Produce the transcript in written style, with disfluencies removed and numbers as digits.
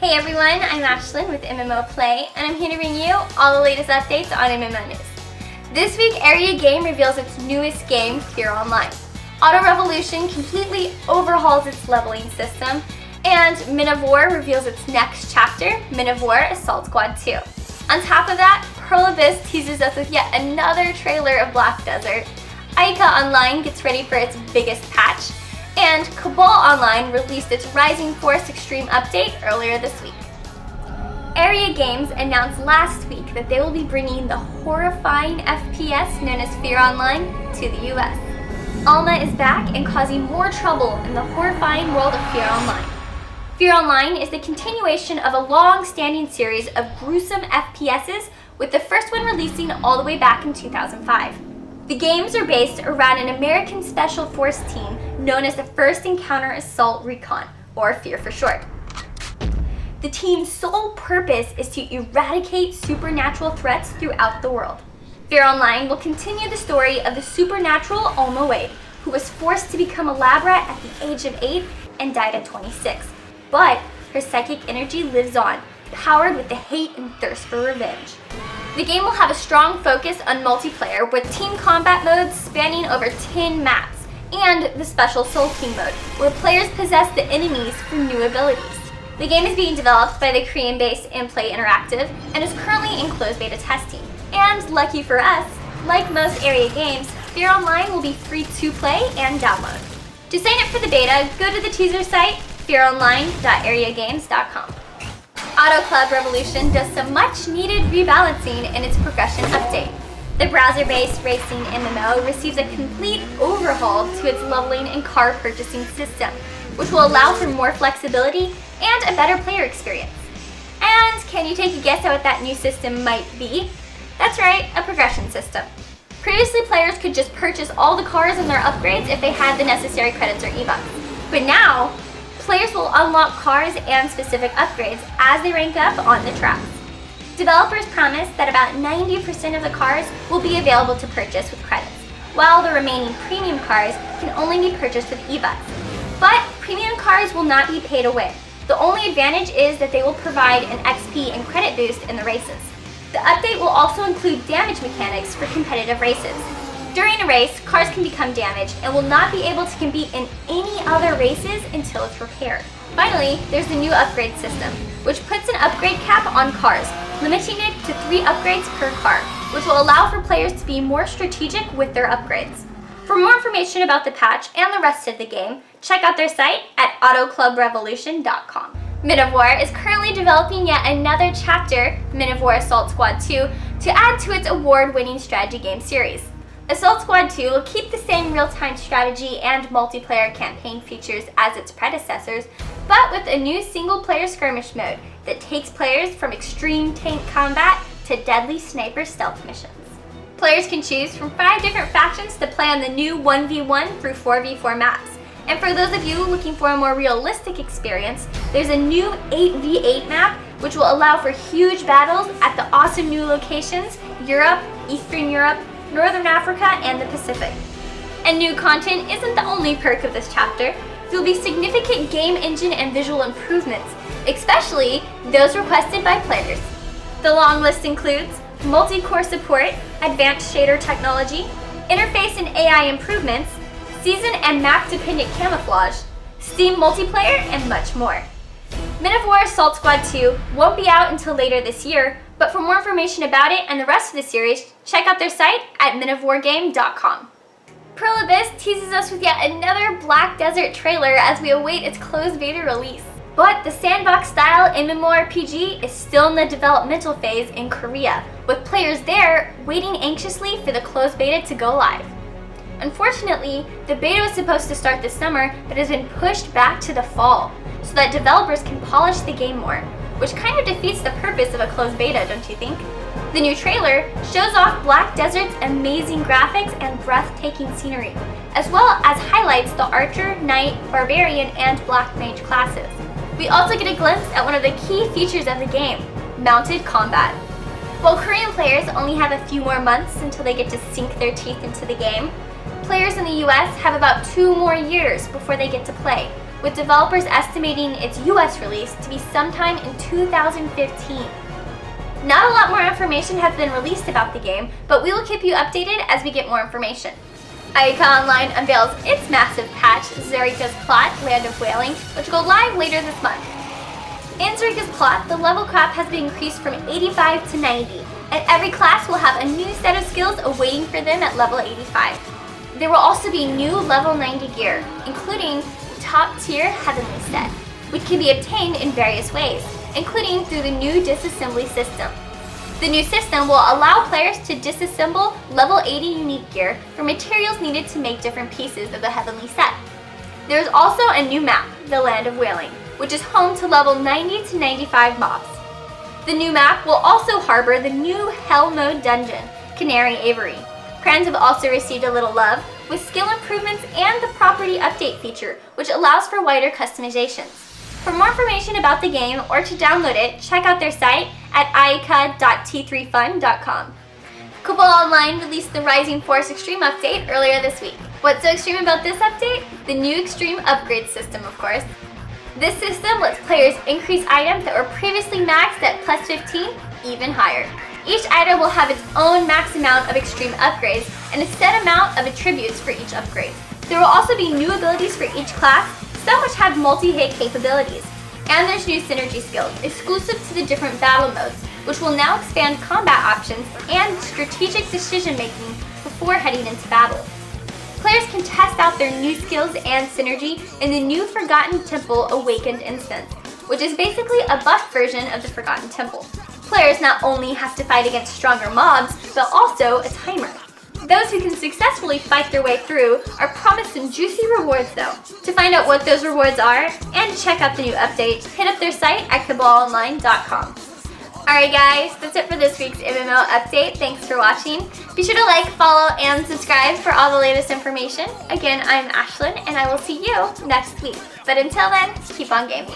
Hey everyone, I'm Ashlen with MMO Play, and I'm here to bring you all the latest updates on MMO news. This week, Area Game reveals its newest game, F.E.A.R Online. Auto Revolution completely overhauls its leveling system, and MMO reveals its next chapter, MMO Assault Squad 2. On top of that, Pearl Abyss teases us with yet another trailer of Black Desert, Aika Online gets ready for its biggest patch, and CABAL Online released its Rising Force Extreme update earlier this week. Area Games announced last week that they will be bringing the horrifying FPS known as F.E.A.R Online to the US. Alma is back and causing more trouble in the horrifying world of F.E.A.R Online. F.E.A.R Online is the continuation of a long-standing series of gruesome FPSs, with the first one releasing all the way back in 2005. The games are based around an American Special Force team known as the First Encounter Assault Recon, or FEAR for short. The team's sole purpose is to eradicate supernatural threats throughout the world. F.E.A.R Online will continue the story of the supernatural Alma Wade, who was forced to become a lab rat at the age of 8 and died at 26. But her psychic energy lives on, powered with the hate and thirst for revenge. The game will have a strong focus on multiplayer with team combat modes spanning over 10 maps, and the special Soul King mode, where players possess the enemies for new abilities. The game is being developed by the Korean-based InPlay Interactive and is currently in closed beta testing. And lucky for us, like most Area games, F.E.A.R Online will be free to play and download. To sign up for the beta, go to the teaser site, fearonline.areagames.com. Auto Club Revolution does some much-needed rebalancing in its progression update. The browser-based racing MMO receives a complete overhaul to its leveling and car purchasing system, which will allow for more flexibility and a better player experience. And can you take a guess at what that new system might be? That's right, a progression system. Previously, players could just purchase all the cars and their upgrades if they had the necessary credits or E-bucks. But now, players will unlock cars and specific upgrades as they rank up on the tracks. Developers promise that about 90% of the cars will be available to purchase with credits, while the remaining premium cars can only be purchased with E-bucks. But premium cars will not be paid away. The only advantage is that they will provide an XP and credit boost in the races. The update will also include damage mechanics for competitive races. During a race, cars can become damaged and will not be able to compete in any other races until it's repaired. Finally, there's the new upgrade system, which puts an upgrade cap on cars, limiting it to 3 upgrades per car, which will allow for players to be more strategic with their upgrades. For more information about the patch and the rest of the game, check out their site at autoclubrevolution.com. MMO is currently developing yet another chapter, MMO Assault Squad 2, to add to its award-winning strategy game series. Assault Squad 2 will keep the same real-time strategy and multiplayer campaign features as its predecessors, but with a new single-player skirmish mode that takes players from extreme tank combat to deadly sniper stealth missions. Players can choose from 5 different factions to play on the new 1v1 through 4v4 maps. And for those of you looking for a more realistic experience, there's a new 8v8 map which will allow for huge battles at the awesome new locations, Europe, Eastern Europe, Northern Africa, and the Pacific. And new content isn't the only perk of this chapter. There will be significant game engine and visual improvements, especially those requested by players. The long list includes multi-core support, advanced shader technology, interface and AI improvements, season and map-dependent camouflage, Steam multiplayer, and much more. MMO Assault Squad 2 won't be out until later this year, but for more information about it and the rest of the series, check out their site at minivorgame.com. Pearl Abyss teases us with yet another Black Desert trailer as we await its closed beta release. But the sandbox-style MMORPG is still in the developmental phase in Korea, with players there waiting anxiously for the closed beta to go live. Unfortunately, the beta was supposed to start this summer, but has been pushed back to the fall, so that developers can polish the game more, which kind of defeats the purpose of a closed beta, don't you think? The new trailer shows off Black Desert's amazing graphics and breathtaking scenery, as well as highlights the Archer, Knight, Barbarian, and Black Mage classes. We also get a glimpse at one of the key features of the game, mounted combat. While Korean players only have a few more months until they get to sink their teeth into the game, players in the US have about 2 more years before they get to play, with developers estimating its US release to be sometime in 2015. Not a lot more information has been released about the game, but we will keep you updated as we get more information. Aika Online unveils its massive patch, Zerika's Plot, Land of Wailing, which will go live later this month. In Zerika's Plot, the level cap has been increased from 85 to 90, and every class will have a new set of skills awaiting for them at level 85. There will also be new level 90 gear, including top-tier Heavenly Set, which can be obtained in various ways, including through the new disassembly system. The new system will allow players to disassemble level 80 unique gear for materials needed to make different pieces of the Heavenly Set. There is also a new map, the Land of Wailing, which is home to level 90 to 95 mobs. The new map will also harbor the new Hell Mode dungeon, Canary Avery. Crayons have also received a little love, with skill improvements and the property update feature, which allows for wider customizations. For more information about the game or to download it, check out their site at aika.t3fun.com. CABAL Online released the Rising Force Extreme update earlier this week. What's so extreme about this update? The new Extreme upgrade system, of course. This system lets players increase items that were previously maxed at plus 15 even higher. Each item will have its own max amount of extreme upgrades and a set amount of attributes for each upgrade. There will also be new abilities for each class, some which have multi-hit capabilities. And there's new synergy skills, exclusive to the different battle modes, which will now expand combat options and strategic decision-making before heading into battle. Players can test out their new skills and synergy in the new Forgotten Temple Awakened instance, which is basically a buffed version of the Forgotten Temple. Players not only have to fight against stronger mobs, but also a timer. Those who can successfully fight their way through are promised some juicy rewards though. To find out what those rewards are and to check out the new update, hit up their site at CABALOnline.com. Alright guys, that's it for this week's MMO update. Thanks for watching. Be sure to like, follow, and subscribe for all the latest information. Again, I'm Ashlen, and I will see you next week. But until then, keep on gaming.